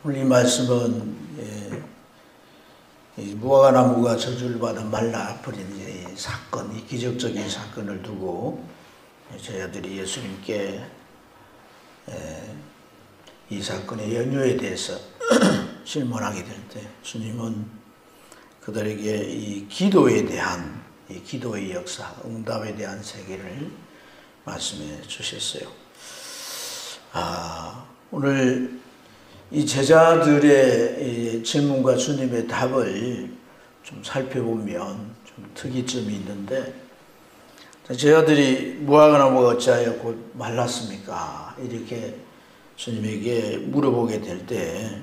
오늘 이 말씀은 이 무화과나무가 저주를 받아 말라버린 이 사건, 이 기적적인 사건을 두고 저희들이 예수님께 이 사건의 연유에 대해서 질문하게 될 때 주님은 그들에게 이 기도에 대한 이 기도의 역사, 응답에 대한 세계를 말씀해 주셨어요. 오늘 이 제자들의 질문과 주님의 답을 좀 살펴보면 좀 특이점이 있는데, 제자들이 무화과나무가 어찌하여 곧 말랐습니까? 이렇게 주님에게 물어보게 될 때,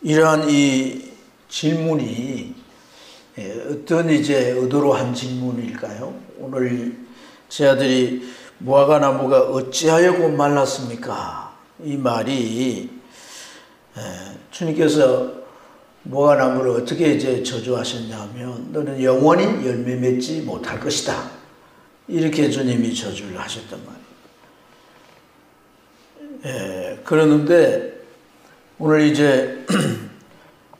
이러한 이 질문이 어떤 이제 의도로 한 질문일까요? 오늘 제자들이 무화과나무가 어찌하여 곧 말랐습니까? 이 말이 주님께서 무화과나무를 어떻게 이제 저주하셨냐면 너는 영원히 열매 맺지 못할 것이다. 이렇게 주님이 저주를 하셨단 말이에요. 그러는데 오늘 이제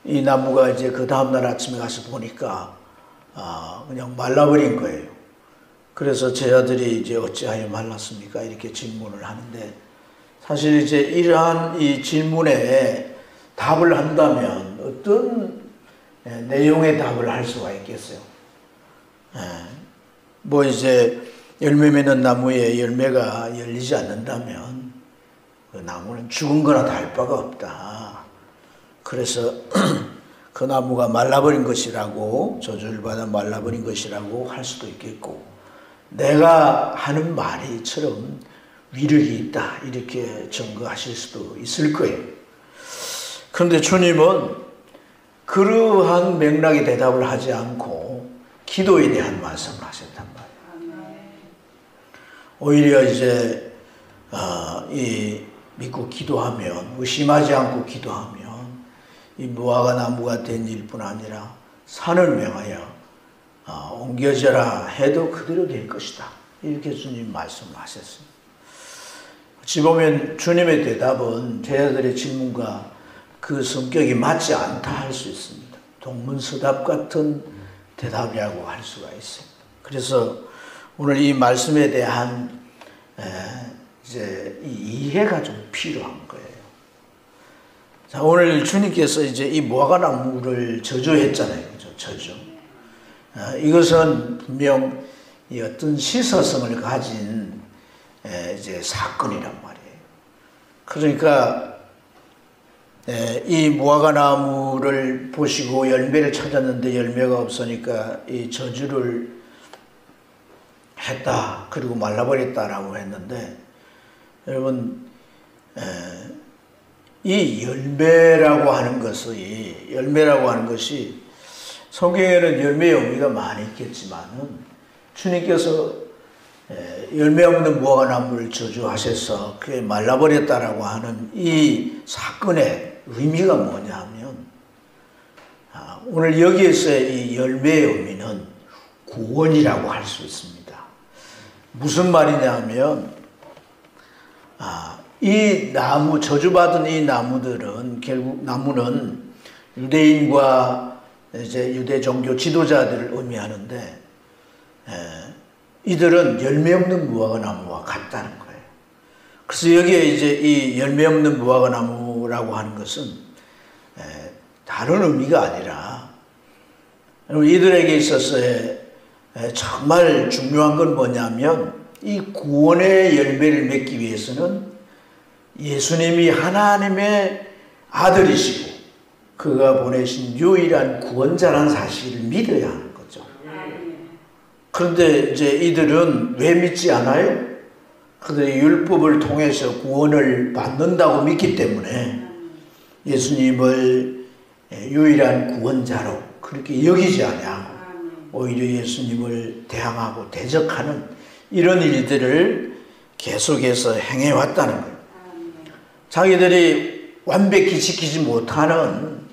이 나무가 이제 그 다음날 아침에 가서 보니까 그냥 말라버린 거예요. 그래서 제자들이 이제 어찌하여 말랐습니까? 이렇게 질문을 하는데, 사실 이제 이러한 이 질문에 답을 한다면 어떤 내용의 답을 할 수가 있겠어요? 뭐 이제 열매 맺는 나무에 열매가 열리지 않는다면 그 나무는 죽은 거나 다를 바가 없다. 그래서 그 나무가 말라버린 것이라고, 저주를 받아 말라버린 것이라고 할 수도 있겠고, 내가 하는 말이처럼 위력이 있다 이렇게 증거하실 수도 있을 거예요. 그런데 주님은 그러한 맥락의 대답을 하지 않고 기도에 대한 말씀을 하셨단 말이에요. 오히려 이제 믿고 기도하면, 의심하지 않고 기도하면 이 무화과나무가 된 일뿐 아니라 산을 명하여 옮겨져라 해도 그대로 될 것이다. 이렇게 주님 말씀을 하셨습니다. 어찌 보면 주님의 대답은 제자들의 질문과 그 성격이 맞지 않다 할 수 있습니다. 동문서답 같은 대답이라고 할 수가 있습니다. 그래서 오늘 이 말씀에 대한 이제 이해가 좀 필요한 거예요. 자, 오늘 주님께서 이제 이 무화과나무를 저주했잖아요. 그죠? 저주. 이것은 분명 이 어떤 시사성을 가진 이제 사건이란 말이에요. 그러니까 이 무화과나무를 보시고 열매를 찾았는데 열매가 없으니까 이 저주를 했다. 그리고 말라버렸다라고 했는데, 여러분 이 열매라고 하는 것이 성경에는 열매의 의미가 많이 있겠지만은 주님께서 열매 없는 무화과나무를 저주하셔서 그게 말라버렸다라고 하는 이 사건의 의미가 뭐냐면, 오늘 여기에서의 이 열매의 의미는 구원이라고 할 수 있습니다. 무슨 말이냐면 이 나무, 저주받은 이 나무들은 결국 나무는 유대인과 이제 유대 종교 지도자들을 의미하는데, 이들은 열매 없는 무화과나무와 같다는 거예요. 그래서 여기에 이제 이 열매 없는 무화과나무라고 하는 것은 다른 의미가 아니라, 이들에게 있어서의 정말 중요한 건 뭐냐면, 이 구원의 열매를 맺기 위해서는 예수님이 하나님의 아들이시고 그가 보내신 유일한 구원자라는 사실을 믿어야 하는 거죠. 그런데 이제 이들은 왜 믿지 않아요? 그들의 율법을 통해서 구원을 받는다고 믿기 때문에 예수님을 유일한 구원자로 그렇게 여기지 않냐고 오히려 예수님을 대항하고 대적하는 이런 일들을 계속해서 행해왔다는 거예요. 자기들이 완벽히 지키지 못하는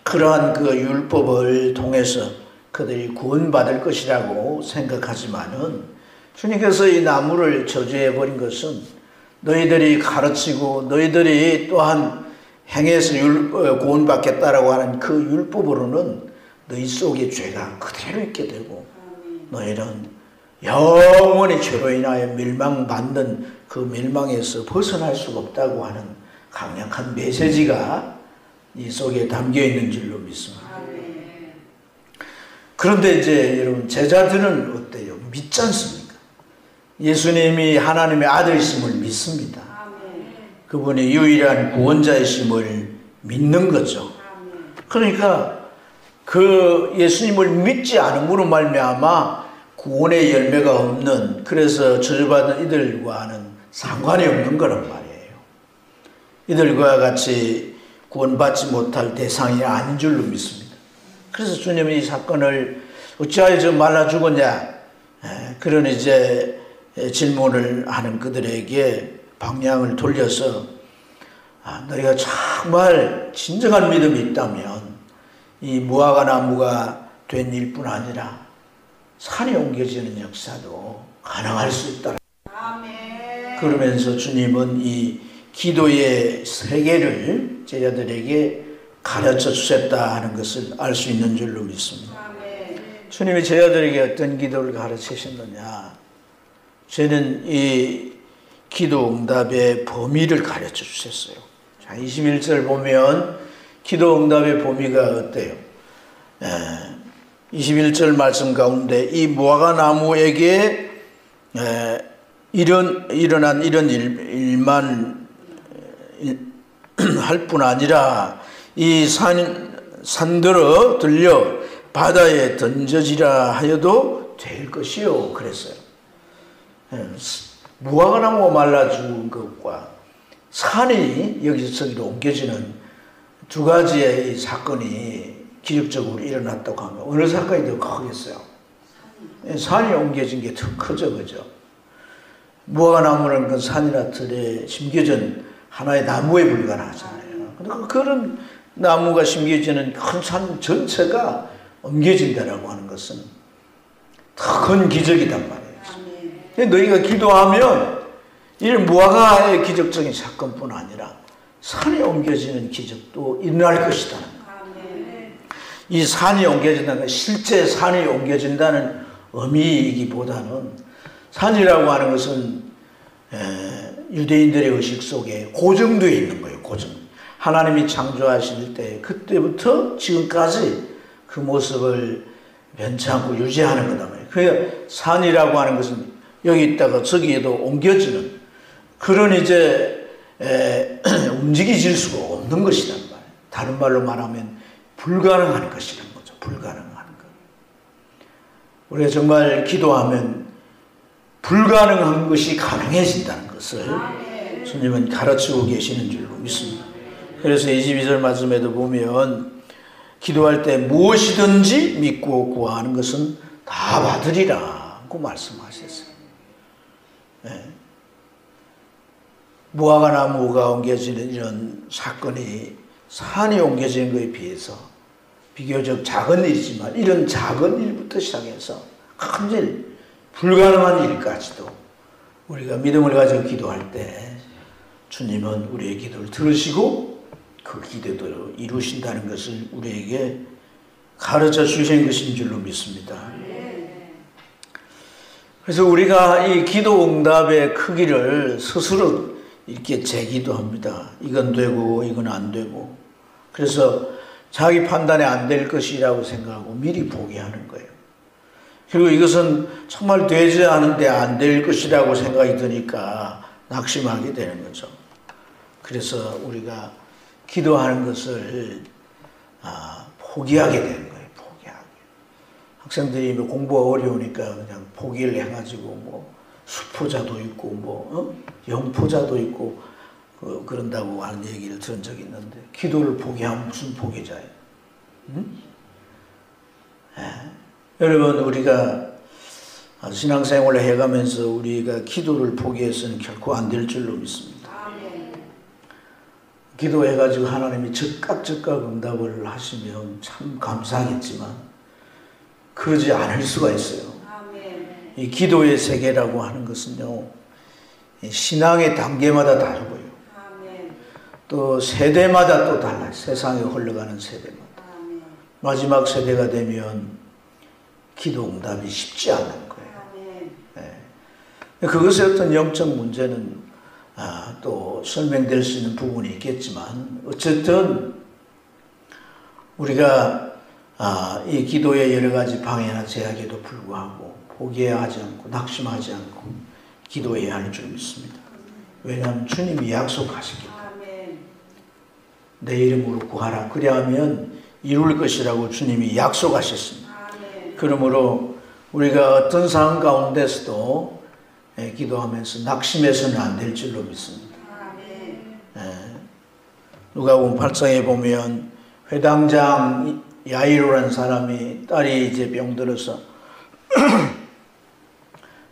그러한 그 율법을 통해서 그들이 구원받을 것이라고 생각하지만은, 주님께서 이 나무를 저주해버린 것은 너희들이 가르치고 너희들이 또한 행해서 구원받겠다라고 하는 그 율법으로는 너희 속에 죄가 그대로 있게 되고 너희는 영원히 죄로 인하여 멸망받는 그 멸망에서 벗어날 수가 없다고 하는 강력한 메시지가 이 속에 담겨 있는 줄로 믿습니다. 그런데 이제 여러분 제자들은 어때요? 믿지 않습니까? 예수님이 하나님의 아들이심을 믿습니다. 그분이 유일한 구원자이심을 믿는 거죠. 그러니까 그 예수님을 믿지 않음으로 말미암아 구원의 열매가 없는, 그래서 저주받은 이들과는 상관이 없는 거란 말이에요. 이들과 같이 구원받지 못할 대상이 아닌 줄로 믿습니다. 그래서 주님이 이 사건을 어찌하여 저 말라 죽었냐, 그런 이제 질문을 하는 그들에게 방향을 돌려서 너희가 정말 진정한 믿음이 있다면 이 무화과 나무가 된 일뿐 아니라 산이 옮겨지는 역사도 가능할 수 있다. 그러면서 주님은 이 기도의 세계를 제자들에게 가르쳐 주셨다 하는 것을 알 수 있는 줄로 믿습니다. 주님이 제자들에게 어떤 기도를 가르치셨느냐, 저는 이 기도 응답의 범위를 가르쳐 주셨어요. 자, 21절 보면 기도 응답의 범위가 어때요? 21절 말씀 가운데 이 무화과 나무에게 일어난 이런 일만 할 뿐 아니라 이 산들어 들려 바다에 던져지라 하여도 될 것이요 그랬어요. 무화과 나무가 말라 죽은 것과 산이 여기서 저기로 옮겨지는 두 가지의 이 사건이 기적적으로 일어났다고 하면 어느 사건이 더 크겠어요? 산이 옮겨진 게 더 크죠, 그죠? 무화과 나무는 그 산이나 들에 심겨진 하나의 나무에 불과하잖아요. 그러니까 그런 나무가 심겨지는 큰 산 전체가 옮겨진다라고 하는 것은 더 큰 기적이단 말이에요. 너희가 기도하면 이런 무화과의 기적적인 사건뿐 아니라 산이 옮겨지는 기적도 일어날 것이다. 이 산이 옮겨진다는 건 실제 산이 옮겨진다는 의미이기보다는 산이라고 하는 것은 유대인들의 의식 속에 고정되어 있는 거예요. 고정. 하나님이 창조하실 때 그때부터 지금까지 그 모습을 변치 않고 유지하는 거단 말이에요. 그러니까 산이라고 하는 것은 여기 있다가 저기에도 옮겨지는 그런 이제 움직여질 수가 없는 것이란 말이에요. 다른 말로 말하면 불가능한 것이란 거죠. 불가능한 것. 우리가 정말 기도하면 불가능한 것이 가능해진다는 것을 주님은 가르치고 계시는 줄로 믿습니다. 그래서 22절 말씀에도 보면 기도할 때 무엇이든지 믿고 구하는 것은 다 받으리라고 말씀하셨어요. 네. 무화과 나무가 옮겨지는 이런 사건이 산이 옮겨지는 것에 비해서 비교적 작은 일이지만 이런 작은 일부터 시작해서 큰 일, 불가능한 일까지도 우리가 믿음을 가지고 기도할 때 주님은 우리의 기도를 들으시고 그 기도대로 이루신다는 것을 우리에게 가르쳐 주신 것인 줄로 믿습니다. 그래서 우리가 이 기도 응답의 크기를 스스로 이렇게 재기도 합니다. 이건 되고 이건 안 되고. 그래서 자기 판단에 안 될 것이라고 생각하고 미리 포기하는 거예요. 그리고 이것은 정말 되지 않은데 안 될 것이라고 생각이 드니까 낙심하게 되는 거죠. 그래서 우리가 기도하는 것을 포기하게 되는 거예요. 포기하게. 학생들이 뭐 공부가 어려우니까 그냥 포기를 해가지고 뭐 수포자도 있고 영포자도 있고 그런다고 하는 얘기를 들은 적이 있는데 기도를 포기하면 무슨 포기자예요? 여러분 우리가 신앙생활을 해가면서 우리가 기도를 포기해서는 결코 안 될 줄로 믿습니다. 기도해가지고 하나님이 즉각 응답을 하시면 참 감사하겠지만 그러지 않을 수가 있어요. 이 기도의 세계라고 하는 것은요, 신앙의 단계마다 다르고요. 또 세대마다 또 달라요. 세상에 흘러가는 세대마다. 마지막 세대가 되면 기도 응답이 쉽지 않은 거예요. 네. 그것의 어떤 영적 문제는 또 설명될 수 있는 부분이 있겠지만 어쨌든 우리가 이 기도의 여러 가지 방해나 제약에도 불구하고 포기하지 않고 낙심하지 않고 기도해야 할 줄 믿습니다. 왜냐하면 주님이 약속하시기 때문에 내 이름으로 구하라 그리하면 이룰 것이라고 주님이 약속하셨습니다. 그러므로 우리가 어떤 상황 가운데서도 기도하면서 낙심해서는 안 될 줄로 믿습니다. 누가복음 8장에 보면 회당장 야이로라는 사람이 딸이 이제 병들어서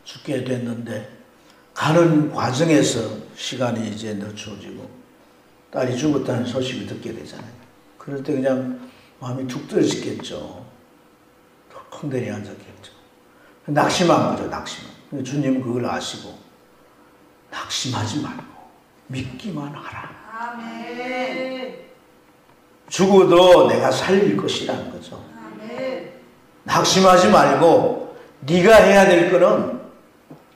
죽게 됐는데 가는 과정에서 시간이 이제 늦춰지고 딸이 죽었다는 소식을 듣게 되잖아요. 그럴 때 그냥 마음이 툭 떨어지겠죠. 덜컹 내려앉았겠죠. 낙심한 거죠, 낙심. 주님은 그걸 아시고 낙심하지 말고 믿기만 하라. 아멘. 죽어도 내가 살릴 것이라는 거죠. 아멘. 낙심하지 말고 네가 해야 될 거는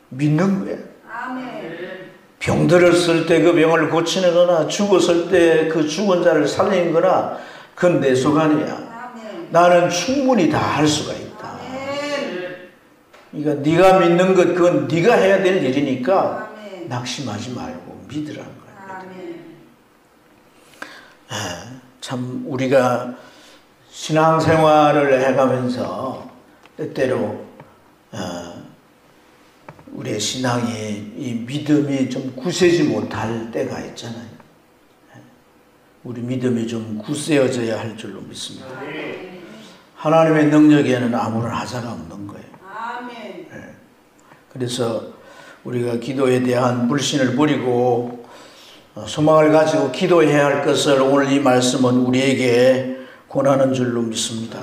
믿는 거야. 아멘. 병들었을 때 그 병을 고치는 거나 죽었을 때 그 죽은 자를 살리는 거나 그건 내 소관이야. 아멘. 나는 충분히 다 할 수가 있다. 아멘. 그러니까 네가 믿는 것 그건 네가 해야 될 일이니까 아멘. 낙심하지 말고 믿으라는 거야. 참 우리가 신앙생활을 해가면서 때때로 우리의 신앙이 이 믿음이 좀 굳세지 못할 때가 있잖아요. 우리 믿음이 좀 굳세어져야 할 줄로 믿습니다. 하나님의 능력에는 아무런 하자가 없는 거예요. 그래서 우리가 기도에 대한 불신을 버리고 소망을 가지고 기도해야 할 것을 오늘 이 말씀은 우리에게 권하는 줄로 믿습니다.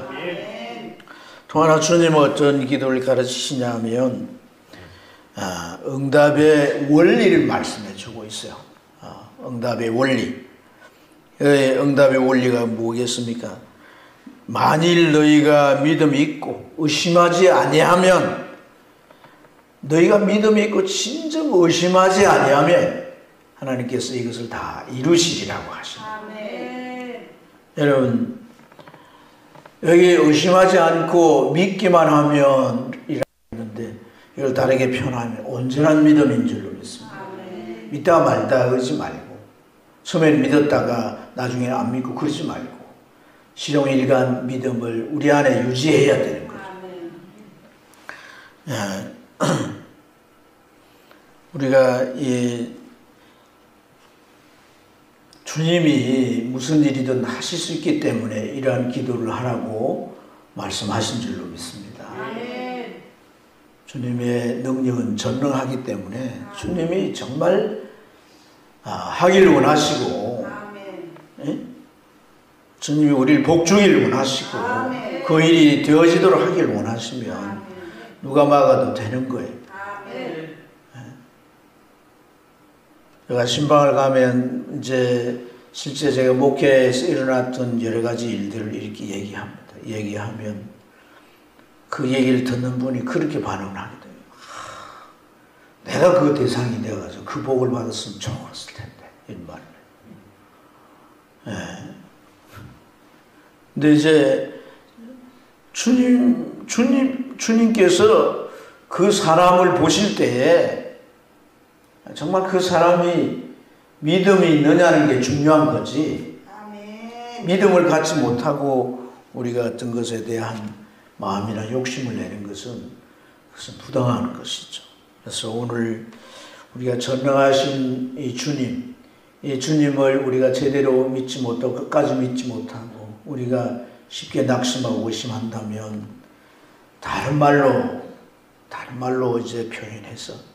또 하나 주님은 어떤 기도를 가르치시냐 하면 응답의 원리를 말씀해 주고 있어요. 응답의 원리. 응답의 원리가 뭐겠습니까? 만일 너희가 믿음이 있고 의심하지 아니하면 너희가 믿음이 있고 진정 의심하지 아니하면 하나님께서 이것을 다 이루시리라고 하십니다. 여러분 여기 의심하지 않고 믿기만 하면 이라는데 이걸 다르게 표현하면 온전한 믿음인 줄로 믿습니다. 믿다 말다 그러지 말고 처음에는 믿었다가 나중에 안 믿고 그러지 말고 실용일관 믿음을 우리 안에 유지해야 되는 거죠. 우리가 이 주님이 무슨 일이든 하실 수 있기 때문에 이러한 기도를 하라고 말씀하신 줄로 믿습니다. 주님의 능력은 전능하기 때문에 주님이 정말 하기를 원하시고 주님이 우리를 복주기를 원하시고 그 일이 되어지도록 하기를 원하시면 누가 막아도 되는 거예요. 제가 신방을 가면 이제 실제 제가 목회에서 일어났던 여러 가지 일들을 이렇게 얘기하면 그 얘기를 듣는 분이 그렇게 반응을 하게 돼요. 내가 그 대상이 되어가지고 그 복을 받았으면 좋았을 텐데 이런 말을. 근데 이제 주님께서 그 사람을 보실 때에 정말 그 사람이 믿음이 있느냐는 게 중요한 거지. 믿음을 갖지 못하고 우리가 어떤 것에 대한 마음이나 욕심을 내는 것은 그것은 부당한 것이죠. 그래서 오늘 우리가 전능하신 이 주님을 우리가 제대로 믿지 못하고 끝까지 믿지 못하고 우리가 쉽게 낙심하고 의심한다면 다른 말로 이제 표현해서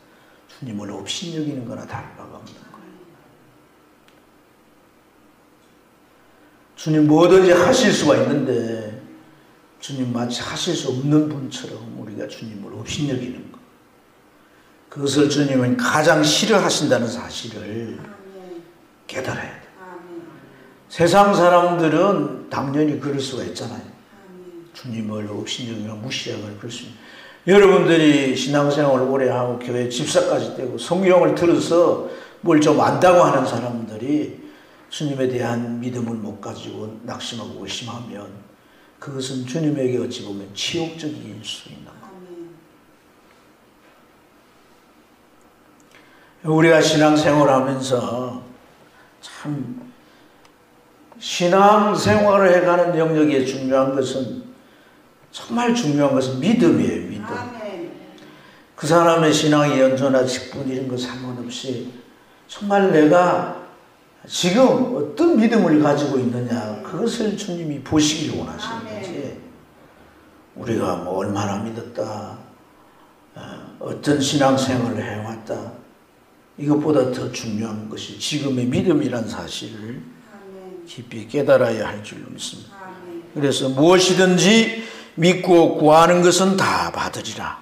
주님을 업신여기는 거나 다를 바가 없는 거예요. 주님 뭐든지 하실 수가 있는데 주님 마치 하실 수 없는 분처럼 우리가 주님을 업신여기는 거. 그것을 주님은 가장 싫어하신다는 사실을 깨달아야 돼. 세상 사람들은 당연히 그럴 수가 있잖아요. 주님을 업신여기나 무시하거나 그럴 수 있는. 여러분들이 신앙생활을 오래 하고 교회 집사까지 되고 성경을 들어서 뭘 좀 안다고 하는 사람들이 주님에 대한 믿음을 못 가지고 낙심하고 의심하면 그것은 주님에게 어찌 보면 치욕적일 수 있는 겁니다. 우리가 신앙생활을 하면서 참 신앙생활을 해가는 영역에 중요한 것은 정말 중요한 것은 믿음이에요. 믿음. 그 사람의 신앙이 연조나 직분 이런 거 상관없이 정말 내가 지금 어떤 믿음을 가지고 있느냐 그것을 주님이 보시기를 원하시는 거지. 우리가 뭐 얼마나 믿었다, 어떤 신앙생활을 해왔다, 이것보다 더 중요한 것이 지금의 믿음이란 사실을 깊이 깨달아야 할 줄로 믿습니다. 그래서 무엇이든지 믿고 구하는 것은 다 받으리라.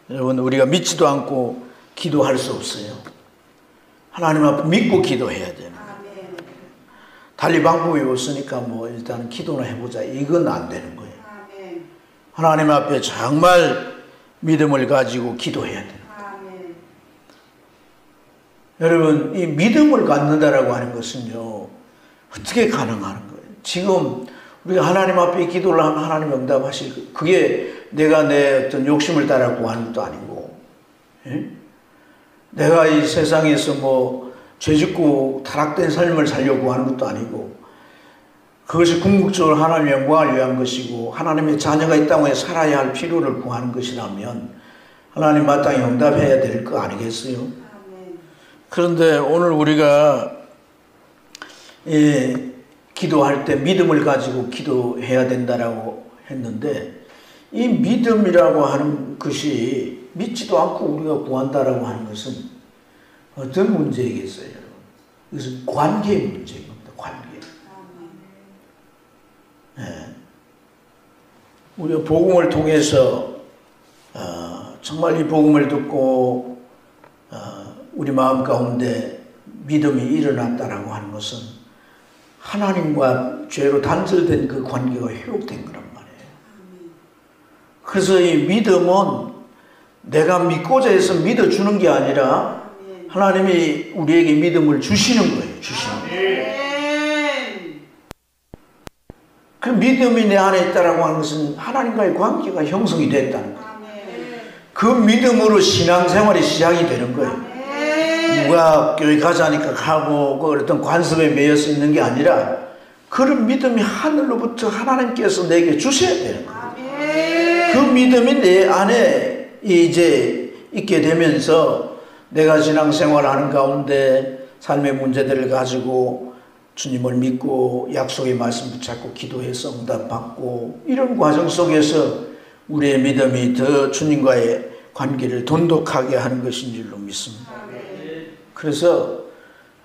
여러분, 우리가 믿지도 않고 기도할 수 없어요. 하나님 앞에 믿고 기도해야 되는 거예요. 달리 방법이 없으니까 뭐 일단 기도나 해보자, 이건 안 되는 거예요. 하나님 앞에 정말 믿음을 가지고 기도해야 돼요. 여러분, 이 믿음을 갖는다라고 하는 것은요, 어떻게 가능한 거예요? 지금 우리가 하나님 앞에 기도를 하면 하나님 응답하실, 그게 내가 내 어떤 욕심을 따라 구하는 것도 아니고, 예? 내가 이 세상에서 뭐 죄짓고 타락된 삶을 살려고 하는 것도 아니고, 그것이 궁극적으로 하나님의 영광을 위한 것이고 하나님의 자녀가 이 땅에 살아야 할 필요를 구하는 것이라면 하나님 마땅히 응답해야 될 거 아니겠어요? 그런데 오늘 우리가 기도할 때 믿음을 가지고 기도해야 된다라고 했는데, 이 믿음이라고 하는 것이 믿지도 않고 우리가 구한다라고 하는 것은 어떤 문제이겠어요, 여러분? 이것은 관계의 문제인 겁니다. 관계. 우리가 복음을 통해서 정말 이 복음을 듣고 우리 마음 가운데 믿음이 일어났다라고 하는 것은 하나님과 죄로 단절된 그 관계가 회복된 거란 말이에요. 그래서 이 믿음은 내가 믿고자 해서 믿어주는 게 아니라 하나님이 우리에게 믿음을 주시는 거예요. 주시는 거예요. 그 믿음이 내 안에 있다라고 하는 것은 하나님과의 관계가 형성이 됐다는 거예요. 그 믿음으로 신앙생활이 시작이 되는 거예요. 누가 교회 가자니까 가고 그 어떤 관습에 매여서 있는 게 아니라 그런 믿음이 하늘로부터 하나님께서 내게 주셔야 되는 거예요. 그 믿음이 내 안에 이제 있게 되면서 내가 신앙생활을 하는 가운데 삶의 문제들을 가지고 주님을 믿고 약속의 말씀 붙잡고 기도해서 응답받고 이런 과정 속에서 우리의 믿음이 더 주님과의 관계를 돈독하게 하는 것인 줄로 믿습니다. 그래서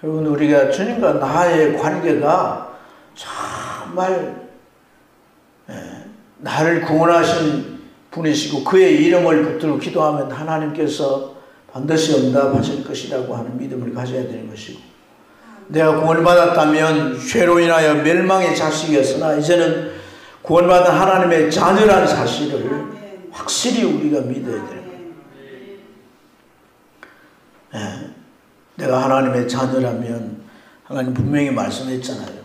여러분, 우리가 주님과 나의 관계가 정말 나를 구원하신 분이시고 그의 이름을 붙들고 기도하면 하나님께서 반드시 응답하실 것이라고 하는 믿음을 가져야 되는 것이고, 내가 구원을 받았다면 죄로 인하여 멸망의 자식이었으나 이제는 구원받은 하나님의 자녀라는 사실을 확실히 우리가 믿어야 되는 거예요. 내가 하나님의 자녀라면 하나님 분명히 말씀했잖아요.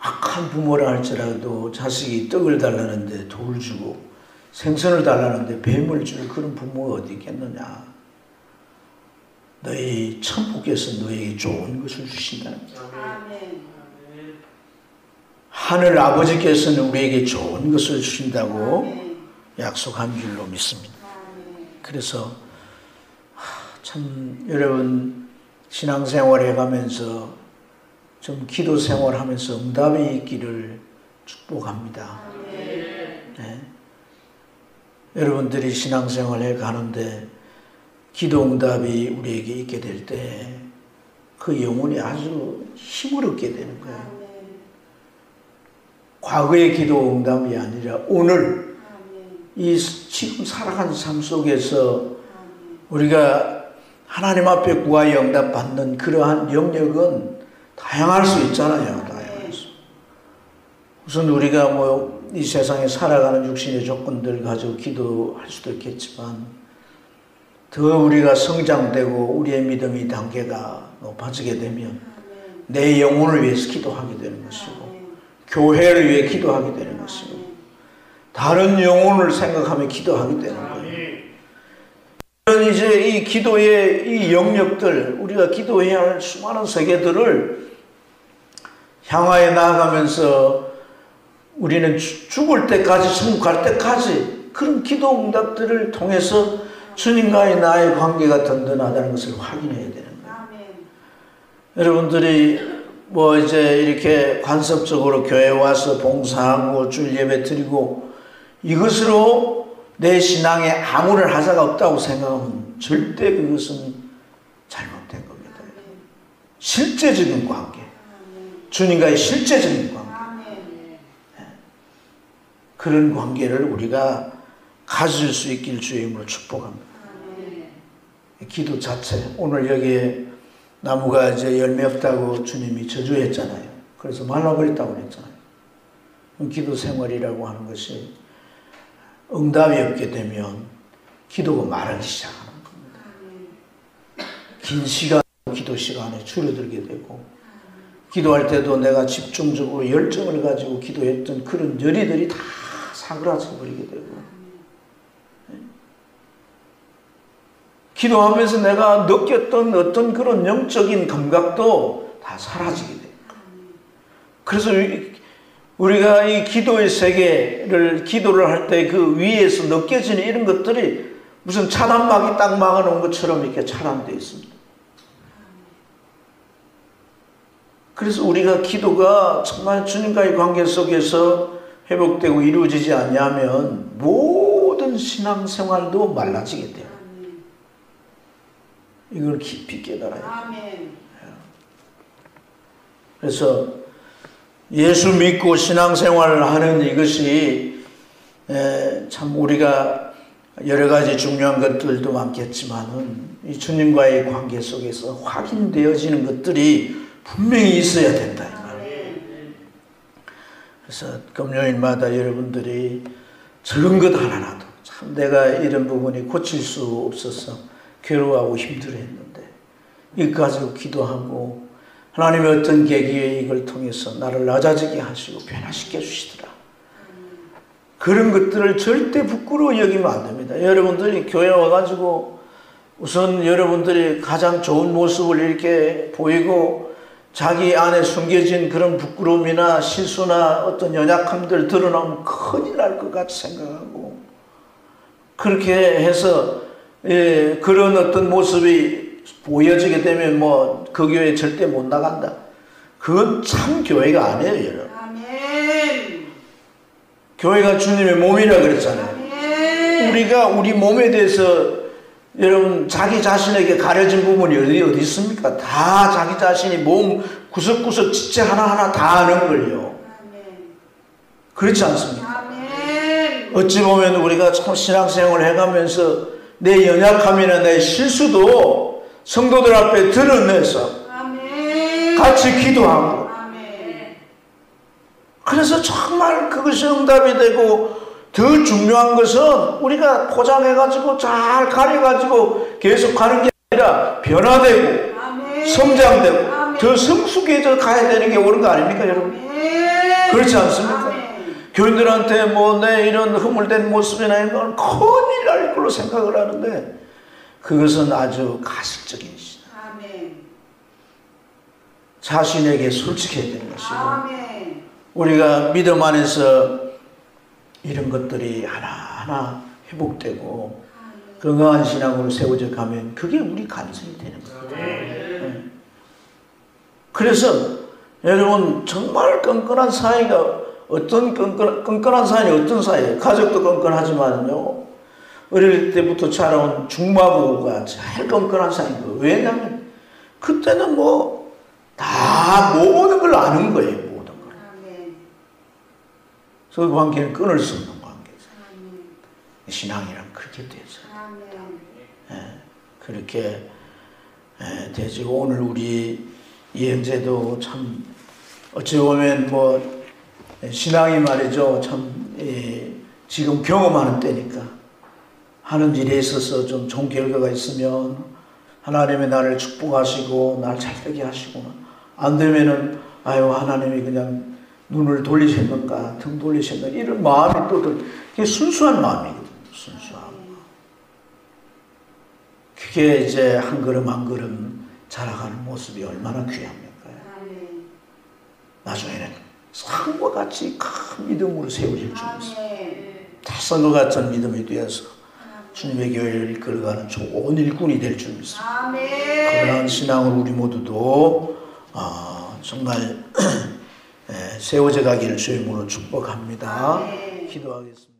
악한 부모라 할지라도 자식이 떡을 달라는데 돌을 주고 생선을 달라는데 뱀을 줄 그런 부모가 어디 있겠느냐. 너희 천부께서 너희에게 좋은 것을 주신다는 거예요. 하늘 아버지께서는 우리에게 좋은 것을 주신다고 약속한 줄로 믿습니다. 그래서 참 여러분, 신앙생활 해가면서 좀 기도 생활하면서 응답이 있기를 축복합니다. 네. 여러분들이 신앙생활 해가는데 기도 응답이 우리에게 있게 될 때 그 영혼이 아주 힘을 얻게 되는 거예요. 과거의 기도 응답이 아니라 오늘 이 지금 살아가는 삶 속에서 우리가 하나님 앞에 구하여 응답받는 그러한 영역은 다양할 수 있잖아요. 다양할 수. 우선 우리가 뭐 이 세상에 살아가는 육신의 조건들 가지고 기도할 수도 있겠지만 더 우리가 성장되고 우리의 믿음의 단계가 높아지게 되면 내 영혼을 위해서 기도하게 되는 것이고 교회를 위해 기도하게 되는 것이고 다른 영혼을 생각하며 기도하게 되는 거예요. 그런 이제 이 기도의 이 영역들, 우리가 기도해야 할 수많은 세계들을 향하여 나아가면서 우리는 죽을 때까지, 천국 갈 때까지 그런 기도 응답들을 통해서 주님과의 나의 관계가 든든하다는 것을 확인해야 되는 거예요. 여러분들이 뭐 이제 이렇게 관습적으로 교회에 와서 봉사하고 주일 예배 드리고 이것으로 내 신앙에 아무런 하자가 없다고 생각하면 절대 그것은 잘못된 겁니다. 실제적인 관계, 주님과의 실제적인 관계, 그런 관계를 우리가 가질 수 있길 주의 이름으로 축복합니다. 기도 자체, 오늘 여기에 나무가 이제 열매 없다고 주님이 저주했잖아요. 그래서 말라버렸다고 그랬잖아요. 기도 생활이라고 하는 것이 응답이 없게 되면 기도가 마르기 시작하는 겁니다. 긴 시간 기도 시간에 줄어들게 되고 기도할 때도 내가 집중적으로 열정을 가지고 기도했던 그런 열의들이 다 사그라져 버리게 되고 기도하면서 내가 느꼈던 어떤 그런 영적인 감각도 다 사라지게 돼요. 그래서 우리가 이 기도의 세계를 기도를 할 때 그 위에서 느껴지는 이런 것들이 무슨 차단막이 딱 막아놓은 것처럼 이렇게 차단되어 있습니다. 그래서 우리가 기도가 정말 주님과의 관계 속에서 회복되고 이루어지지 않냐면 모든 신앙생활도 말라지게 돼요. 이걸 깊이 깨달아야 돼요. 그래서 예수 믿고 신앙생활을 하는 이것이 참 우리가 여러 가지 중요한 것들도 많겠지만은 이 주님과의 관계 속에서 확인되어지는 것들이 분명히 있어야 된다. 그래서 금요일마다 여러분들이 적은 것 하나라도 참 내가 이런 부분이 고칠 수 없어서 괴로워하고 힘들어했는데 이거 가지고 기도하고 하나님의 어떤 계기에 이걸 통해서 나를 낮아지게 하시고 변화시켜 주시더라. 그런 것들을 절대 부끄러워 여기면 안 됩니다. 여러분들이 교회 와가지고 우선 여러분들이 가장 좋은 모습을 이렇게 보이고 자기 안에 숨겨진 그런 부끄러움이나 실수나 어떤 연약함들 드러나면 큰일 날 것 같이 생각하고 그렇게 해서 그런 어떤 모습이 보여지게 되면 뭐 그 교회 절대 못 나간다. 그건 참 교회가 아니에요, 여러분. 아멘. 교회가 주님의 몸이라 그랬잖아요. 아멘. 우리가 우리 몸에 대해서 여러분 자기 자신에게 가려진 부분이 어디 있습니까? 다 자기 자신이 몸 구석구석 지체 하나하나 다 아는 걸요. 그렇지 않습니까? 어찌 보면 우리가 참 신앙생활을 해가면서 내 연약함이나 내 실수도 성도들 앞에 드러내서 같이 기도하고 그래서 정말 그것이 응답이 되고 더 중요한 것은 우리가 포장해가지고 잘 가려가지고 계속 가는 게 아니라 변화되고 성장되고 더 성숙해져 가야 되는 게 옳은 거 아닙니까, 여러분? 그렇지 않습니까? 교인들한테 뭐 내 이런 허물된 모습이나 이런 건 큰일 날 걸로 생각을 하는데 그것은 아주 가식적인 신앙. 자신에게 솔직해야 되는 것이고 우리가 믿음 안에서 이런 것들이 하나하나 회복되고 건강한 신앙으로 세워져 가면 그게 우리 간증이 되는 거예요. 그래서 여러분 정말 끈끈한 사이가 어떤 끈끈한 사이는 어떤 사이예요? 가족도 끈끈하지만요 어릴 때부터 자라온 중마부가 제일 끈끈한 사이인 거예요. 왜냐하면 그때는 뭐 다 모든 걸 아는 거예요. 모든 걸. 그 관계는 끊을 수 없는 관계죠. 신앙이란 그렇게 되죠. 아멘. 그렇게 되죠. 오늘 우리 이 형제도 참 어찌 보면 뭐 신앙이 말이죠. 참 지금 경험하는 때니까 하는 일에 있어서 좀 좋은 결과가 있으면 하나님이 나를 축복하시고 날 잘되게 하시고 안 되면은 아유 하나님이 그냥 눈을 돌리셨는가 등 돌리셨는가 이런 마음이 또 그게 순수한 마음이거든요. 순수한 마음. 그게 이제 한 걸음 한 걸음 자라가는 모습이 얼마나 귀합니까? 나중에는 산과 같이 큰 믿음으로 세워질 줄 믿습니다. 태산과 같은 믿음이 되어서 주님의 교회를 이끌어가는 좋은 일꾼이 될 줄 믿습니다. 그러한 신앙으로 우리 모두도 정말 세워져 가기를 주의 이름으로 축복합니다. 기도하겠습니다.